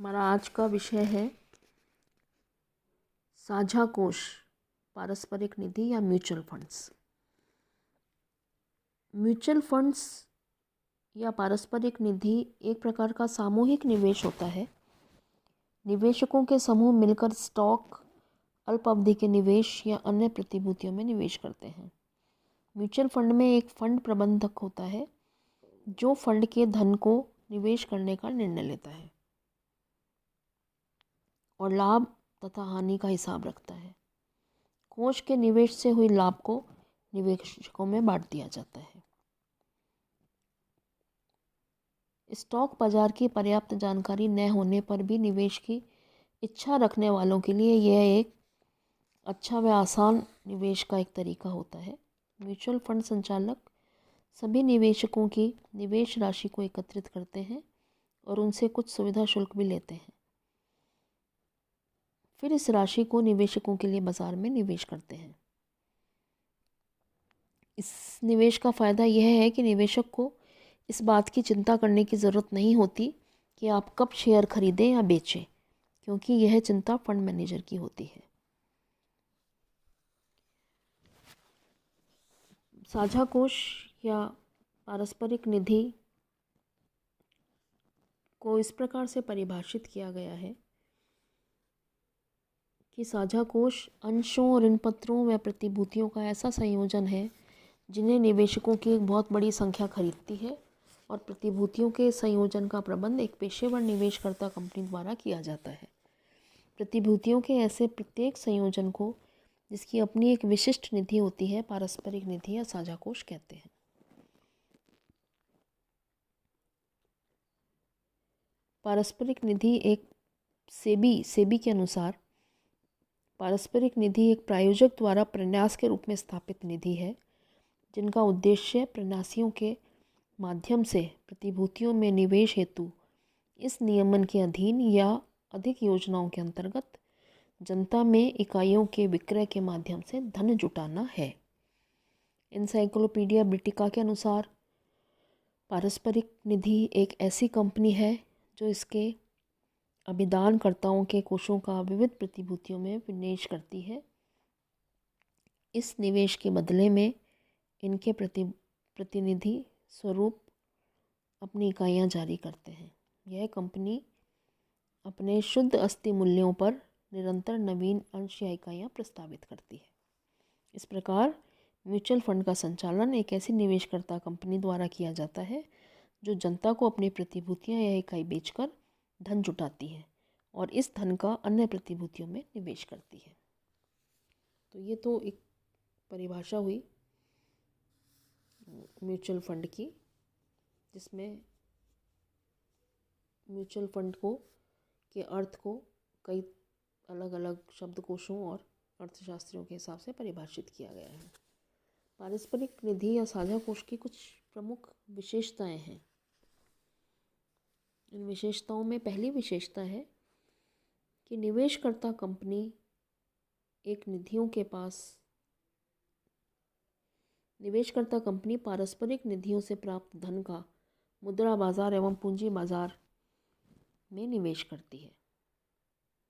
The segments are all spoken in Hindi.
हमारा आज का विषय है साझा कोष, पारस्परिक निधि या म्यूचुअल फंड्स। म्यूचुअल फंड्स या पारस्परिक निधि एक प्रकार का सामूहिक निवेश होता है। निवेशकों के समूह मिलकर स्टॉक, अल्प अवधि के निवेश या अन्य प्रतिभूतियों में निवेश करते हैं। म्यूचुअल फंड में एक फंड प्रबंधक होता है जो फंड के धन को निवेश करने का निर्णय लेता है और लाभ तथा हानि का हिसाब रखता है। कोष के निवेश से हुई लाभ को निवेशकों में बांट दिया जाता है। स्टॉक बाजार की पर्याप्त जानकारी न होने पर भी निवेश की इच्छा रखने वालों के लिए यह एक अच्छा व आसान निवेश का एक तरीका होता है। म्यूचुअल फंड संचालक सभी निवेशकों की निवेश राशि को एकत्रित करते हैं और उनसे कुछ सुविधा शुल्क भी लेते हैं। फिर इस राशि को निवेशकों के लिए बाजार में निवेश करते हैं। इस निवेश का फ़ायदा यह है कि निवेशक को इस बात की चिंता करने की ज़रूरत नहीं होती कि आप कब शेयर खरीदें या बेचें, क्योंकि यह चिंता फंड मैनेजर की होती है। साझा कोष या पारस्परिक निधि को इस प्रकार से परिभाषित किया गया है कि साझा कोष अंशों, ऋण पत्रों व प्रतिभूतियों का ऐसा संयोजन है जिन्हें निवेशकों की एक बहुत बड़ी संख्या खरीदती है और प्रतिभूतियों के संयोजन का प्रबंध एक पेशेवर निवेशकर्ता कंपनी द्वारा किया जाता है। प्रतिभूतियों के ऐसे प्रत्येक संयोजन को, जिसकी अपनी एक विशिष्ट निधि होती है, पारस्परिक निधि या साझा कोष कहते हैं। पारस्परिक निधि एक सेबी के अनुसार पारस्परिक निधि एक प्रायोजक द्वारा प्रन्यास के रूप में स्थापित निधि है जिनका उद्देश्य प्रन्यासियों के माध्यम से प्रतिभूतियों में निवेश हेतु इस नियमन के अधीन या अधिक योजनाओं के अंतर्गत जनता में इकाइयों के विक्रय के माध्यम से धन जुटाना है। एनसाइक्लोपीडिया ब्रिटिका के अनुसार पारस्परिक निधि एक ऐसी कंपनी है जो इसके अभिदानकर्ताओं के कोषों का विविध प्रतिभूतियों में निवेश करती है। इस निवेश के बदले में इनके प्रतिनिधि स्वरूप अपनी इकाइयाँ जारी करते हैं। यह कंपनी अपने शुद्ध अस्थि मूल्यों पर निरंतर नवीन अंश या इकाइयाँ प्रस्तावित करती है। इस प्रकार म्यूचुअल फंड का संचालन एक ऐसी निवेशकर्ता कंपनी द्वारा किया जाता है जो जनता को अपनी प्रतिभूतियाँ या इकाई बेचकर धन जुटाती है और इस धन का अन्य प्रतिभूतियों में निवेश करती है। तो ये तो एक परिभाषा हुई म्यूचुअल फंड की, जिसमें म्यूचुअल फंड के अर्थ को कई अलग अलग शब्दकोशों और अर्थशास्त्रियों के हिसाब से परिभाषित किया गया है। पारस्परिक निधि या साझा कोष की कुछ प्रमुख विशेषताएं हैं। इन विशेषताओं में पहली विशेषता है कि निवेशकर्ता कंपनी पारस्परिक निधियों से प्राप्त धन का मुद्रा बाजार एवं पूंजी बाजार में निवेश करती है।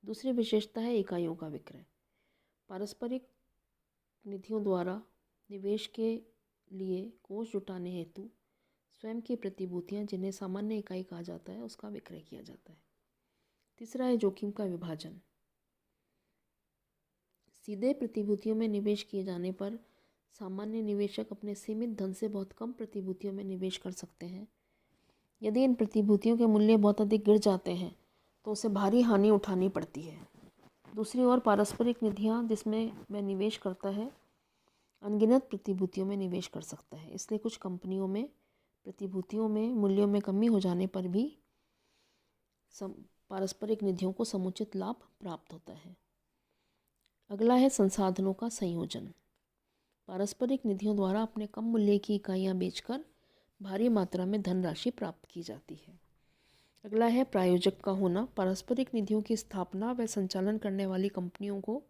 दूसरी विशेषता है इकाइयों का विक्रय। पारस्परिक निधियों द्वारा निवेश के लिए कोष जुटाने हेतु स्वयं की प्रतिभूतियां, जिन्हें सामान्य इकाई कहा जाता है, उसका विक्रय किया जाता है। तीसरा है जोखिम का विभाजन। सीधे प्रतिभूतियों में निवेश किए जाने पर सामान्य निवेशक अपने सीमित धन से बहुत कम प्रतिभूतियों में निवेश कर सकते हैं। यदि इन प्रतिभूतियों के मूल्य बहुत अधिक गिर जाते हैं तो उसे भारी हानि उठानी पड़ती है। दूसरी ओर पारस्परिक निधियां, जिसमें वह निवेश करता है, अनगिनत प्रतिभूतियों में निवेश कर सकता है। इसलिए कुछ कंपनियों में प्रतिभूतियों में मूल्यों में कमी हो जाने पर भी पारस्परिक निधियों को समुचित लाभ प्राप्त होता है। अगला है संसाधनों का संयोजन। पारस्परिक निधियों द्वारा अपने कम मूल्य की इकाइयाँ बेचकर भारी मात्रा में धनराशि प्राप्त की जाती है। अगला है प्रायोजक का होना। पारस्परिक निधियों की स्थापना व संचालन करने वाली कंपनियों को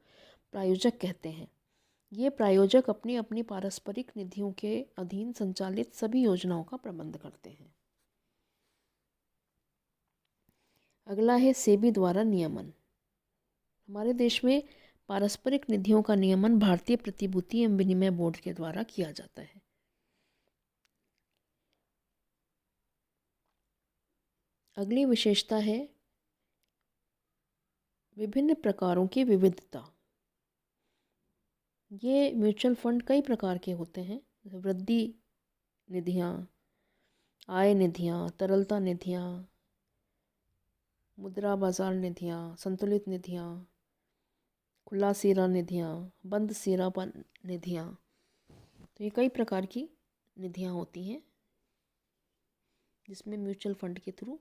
प्रायोजक कहते हैं। ये प्रायोजक अपनी अपनी पारस्परिक निधियों के अधीन संचालित सभी योजनाओं का प्रबंध करते हैं। अगला है सेबी द्वारा नियमन। हमारे देश में पारस्परिक निधियों का नियमन भारतीय प्रतिभूति एवं विनिमय बोर्ड के द्वारा किया जाता है। अगली विशेषता है विभिन्न प्रकारों की विविधता। ये म्यूचुअल फंड कई प्रकार के होते हैं, जैसे वृद्धि निधियाँ, आय निधियाँ, तरलता निधियाँ, मुद्रा बाजार निधियाँ, संतुलित निधियाँ, खुला सिरा निधियाँ, बंद सिरा निधियाँ। तो ये कई प्रकार की निधियाँ होती हैं जिसमें म्यूचुअल फंड के थ्रू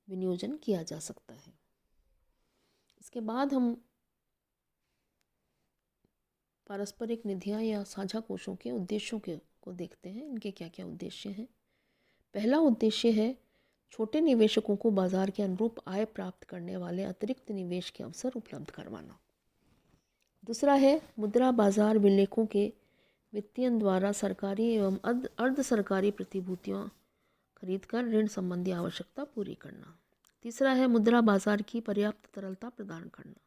विनियोजन किया जा सकता है। इसके बाद हम पारस्परिक निधियाँ या साझा कोषों के उद्देश्यों को देखते हैं, इनके क्या क्या उद्देश्य हैं। पहला उद्देश्य है छोटे निवेशकों को बाजार के अनुरूप आय प्राप्त करने वाले अतिरिक्त निवेश के अवसर उपलब्ध करवाना। दूसरा है मुद्रा बाजार विलेखों के वित्तीयन द्वारा सरकारी एवं अर्ध सरकारी प्रतिभूतियाँ खरीदकर ऋण संबंधी आवश्यकता पूरी करना। तीसरा है मुद्रा बाजार की पर्याप्त तरलता प्रदान करना।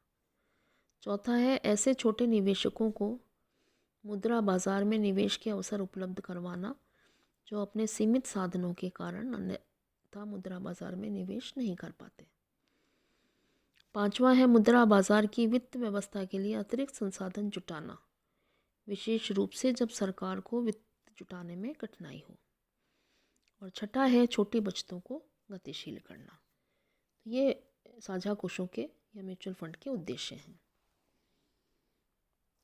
चौथा है ऐसे छोटे निवेशकों को मुद्रा बाजार में निवेश के अवसर उपलब्ध करवाना जो अपने सीमित साधनों के कारण अन्यथा मुद्रा बाजार में निवेश नहीं कर पाते। पांचवा है मुद्रा बाजार की वित्त व्यवस्था के लिए अतिरिक्त संसाधन जुटाना, विशेष रूप से जब सरकार को वित्त जुटाने में कठिनाई हो। और छठा है छोटी बचतों को गतिशील करना। ये साझा कोषों के या म्यूचुअल फंड के उद्देश्य हैं।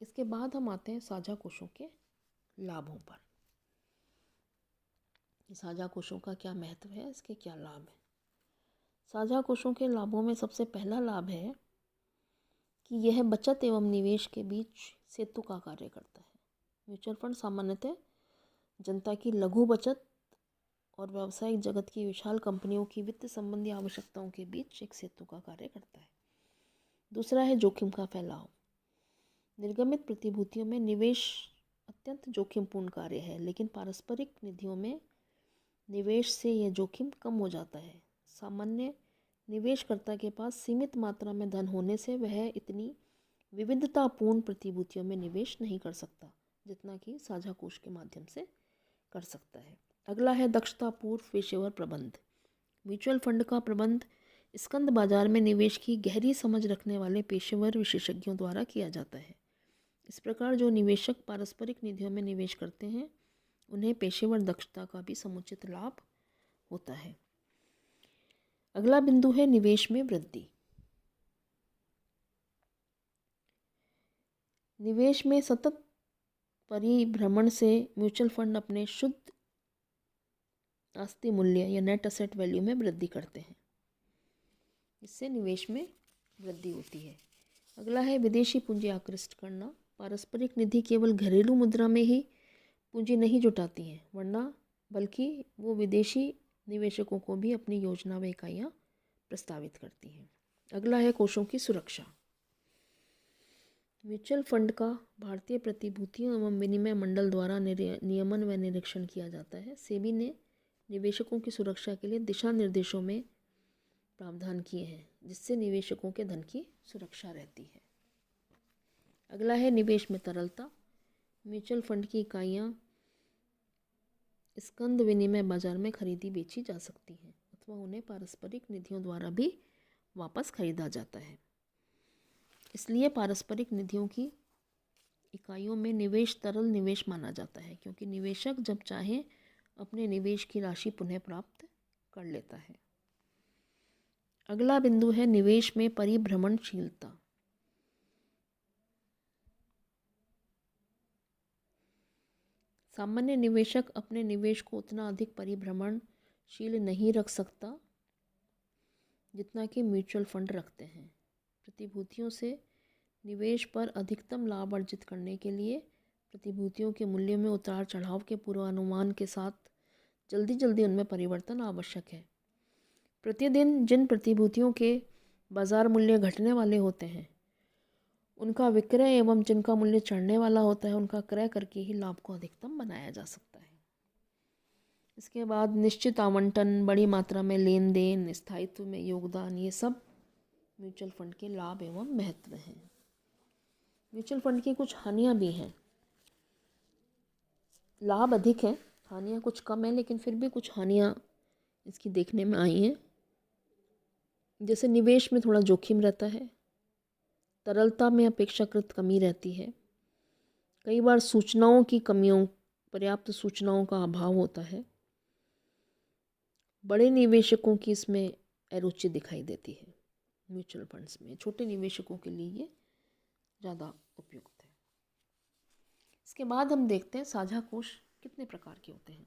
इसके बाद हम आते हैं साझा कोषों के लाभों पर। साझा कोषों का क्या महत्व है, इसके क्या लाभ हैं। साझा कोषों के लाभों में सबसे पहला लाभ है कि यह बचत एवं निवेश के बीच सेतु का कार्य करता है। म्यूचुअल फंड सामान्यतः जनता की लघु बचत और व्यावसायिक जगत की विशाल कंपनियों की वित्त संबंधी आवश्यकताओं के बीच एक सेतु का कार्य करता है। दूसरा है जोखिम का फैलाव। निर्गमित प्रतिभूतियों में निवेश अत्यंत जोखिमपूर्ण कार्य है, लेकिन पारस्परिक निधियों में निवेश से यह जोखिम कम हो जाता है। सामान्य निवेशकर्ता के पास सीमित मात्रा में धन होने से वह इतनी विविधतापूर्ण प्रतिभूतियों में निवेश नहीं कर सकता जितना कि साझा कोष के माध्यम से कर सकता है। अगला है दक्षतापूर्ण पेशेवर प्रबंध। म्यूचुअल फंड का प्रबंध स्कंद बाजार में निवेश की गहरी समझ रखने वाले पेशेवर विशेषज्ञों द्वारा किया जाता है। इस प्रकार जो निवेशक पारस्परिक निधियों में निवेश करते हैं उन्हें पेशेवर दक्षता का भी समुचित लाभ होता है। अगला बिंदु है निवेश में वृद्धि। निवेश में सतत परिभ्रमण से म्यूचुअल फंड अपने शुद्ध आस्ति मूल्य या नेट असेट वैल्यू में वृद्धि करते हैं। इससे निवेश में वृद्धि होती है। अगला है विदेशी पूंजी आकृष्ट करना। पारस्परिक निधि केवल घरेलू मुद्रा में ही पूंजी नहीं जुटाती हैं, वरना बल्कि वो विदेशी निवेशकों को भी अपनी योजना व इकाइयाँ प्रस्तावित करती हैं। अगला है कोषों की सुरक्षा। म्यूचुअल फंड का भारतीय प्रतिभूतियों एवं विनिमय मंडल द्वारा नियमन व निरीक्षण किया जाता है। सेबी ने निवेशकों की सुरक्षा के लिए दिशा निर्देशों में प्रावधान किए हैं, जिससे निवेशकों के धन की सुरक्षा रहती है। अगला है निवेश में तरलता। म्यूचुअल फंड की इकाइयाँ स्कंद विनिमय बाजार में खरीदी बेची जा सकती हैं अथवा उन्हें पारस्परिक निधियों द्वारा भी वापस खरीदा जाता है। इसलिए पारस्परिक निधियों की इकाइयों में निवेश तरल निवेश माना जाता है, क्योंकि निवेशक जब चाहे अपने निवेश की राशि पुनः प्राप्त कर लेता है। अगला बिंदु है निवेश में परिभ्रमणशीलता। सामान्य निवेशक अपने निवेश को उतना अधिक परिभ्रमणशील नहीं रख सकता जितना कि म्यूचुअल फंड रखते हैं। प्रतिभूतियों से निवेश पर अधिकतम लाभ अर्जित करने के लिए प्रतिभूतियों के मूल्य में उतार चढ़ाव के पूर्वानुमान के साथ जल्दी जल्दी उनमें परिवर्तन आवश्यक है। प्रतिदिन जिन प्रतिभूतियों के बाजार मूल्य घटने वाले होते हैं उनका विक्रय एवं जिनका मूल्य चढ़ने वाला होता है उनका क्रय करके ही लाभ को अधिकतम बनाया जा सकता है। इसके बाद निश्चित आवंटन, बड़ी मात्रा में लेन देन, स्थायित्व में योगदान, ये सब म्यूचुअल फंड के लाभ एवं महत्व हैं। म्यूचुअल फंड की कुछ हानियाँ भी हैं। लाभ अधिक हैं, हानियाँ कुछ कम हैं, लेकिन फिर भी कुछ हानियाँ इसकी देखने में आई हैं। जैसे निवेश में थोड़ा जोखिम रहता है, तरलता में अपेक्षाकृत कमी रहती है, कई बार सूचनाओं की कमियों, पर्याप्त सूचनाओं का अभाव होता है, बड़े निवेशकों की इसमें अरुचि दिखाई देती है। म्यूचुअल फंड्स में छोटे निवेशकों के लिए ये ज़्यादा उपयुक्त है। इसके बाद हम देखते हैं साझा कोष कितने प्रकार के होते हैं।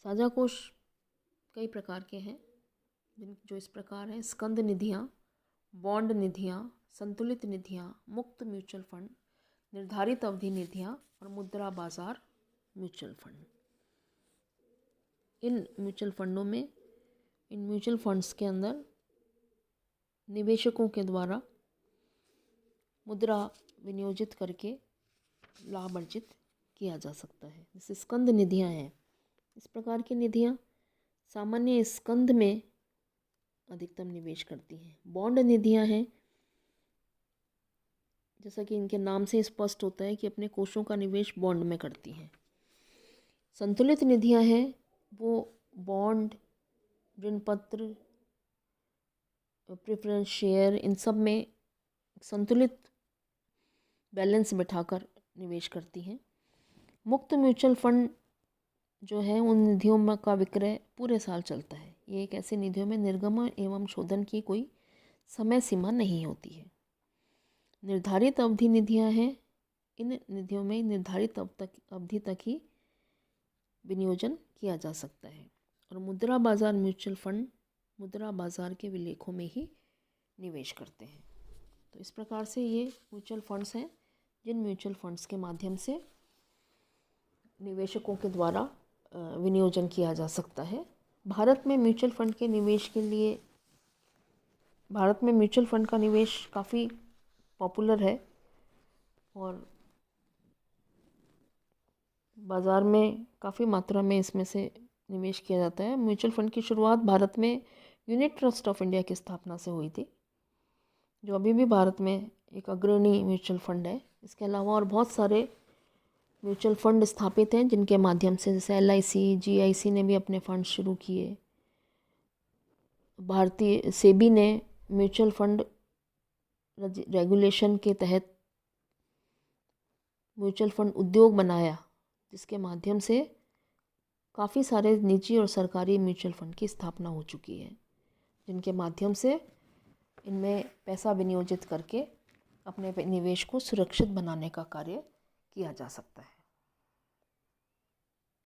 साझा कोष कई प्रकार के हैं, जो इस प्रकार हैं: स्कंद निधियाँ, बॉन्ड निधियाँ, संतुलित निधियाँ, मुक्त म्यूचुअल फंड, निर्धारित अवधि निधियाँ और मुद्रा बाजार mutual fund. In mutual funds के अंदर निवेशकों के द्वारा मुद्रा विनियोजित करके लाभ अर्जित किया जा सकता है। जैसे स्कंद निधियाँ हैं, इस प्रकार की निधियाँ सामान्य स्कंद में अधिकतम निवेश करती हैं। बॉन्ड निधियाँ हैं, जैसा कि इनके नाम से स्पष्ट होता है कि अपने कोषों का निवेश बॉन्ड में करती हैं। संतुलित निधियाँ हैं, वो बॉन्ड, ऋण पत्र, प्रेफरेंस शेयर, इन सब में संतुलित बैलेंस बिठाकर निवेश करती हैं। मुक्त म्यूचुअल फंड जो है, उन निधियों का विक्रय पूरे साल चलता है। ये एक ऐसी निधियों में निर्गमन एवं शोधन की कोई समय सीमा नहीं होती है। निर्धारित अवधि निधियां हैं, इन निधियों में निर्धारित अवधि तक ही विनियोजन किया जा सकता है। और मुद्रा बाजार म्यूचुअल फंड मुद्रा बाजार के विलेखों में ही निवेश करते हैं। तो इस प्रकार से ये म्यूचुअल फंड्स हैं, जिन म्यूचुअल फंड्स के माध्यम से निवेशकों के द्वारा विनियोजन किया जा सकता है। भारत में म्यूचुअल फंड के निवेश के लिए भारत में म्यूचुअल फंड का निवेश काफ़ी पॉपुलर है और बाज़ार में काफ़ी मात्रा में इसमें से निवेश किया जाता है। म्यूचुअल फंड की शुरुआत भारत में यूनिट ट्रस्ट ऑफ इंडिया की स्थापना से हुई थी, जो अभी भी भारत में एक अग्रणी म्यूचुअल फंड है। इसके अलावा और बहुत सारे म्यूचुअल फंड स्थापित हैं, जिनके माध्यम से जैसे LIC, GIC ने भी अपने फंड शुरू किए। भारतीय सेबी ने म्यूचुअल फंड रेगुलेशन के तहत म्यूचुअल फंड उद्योग बनाया, जिसके माध्यम से काफ़ी सारे निजी और सरकारी म्यूचुअल फंड की स्थापना हो चुकी है, जिनके माध्यम से इनमें पैसा विनियोजित करके अपने निवेश को सुरक्षित बनाने का कार्य किया जा सकता है।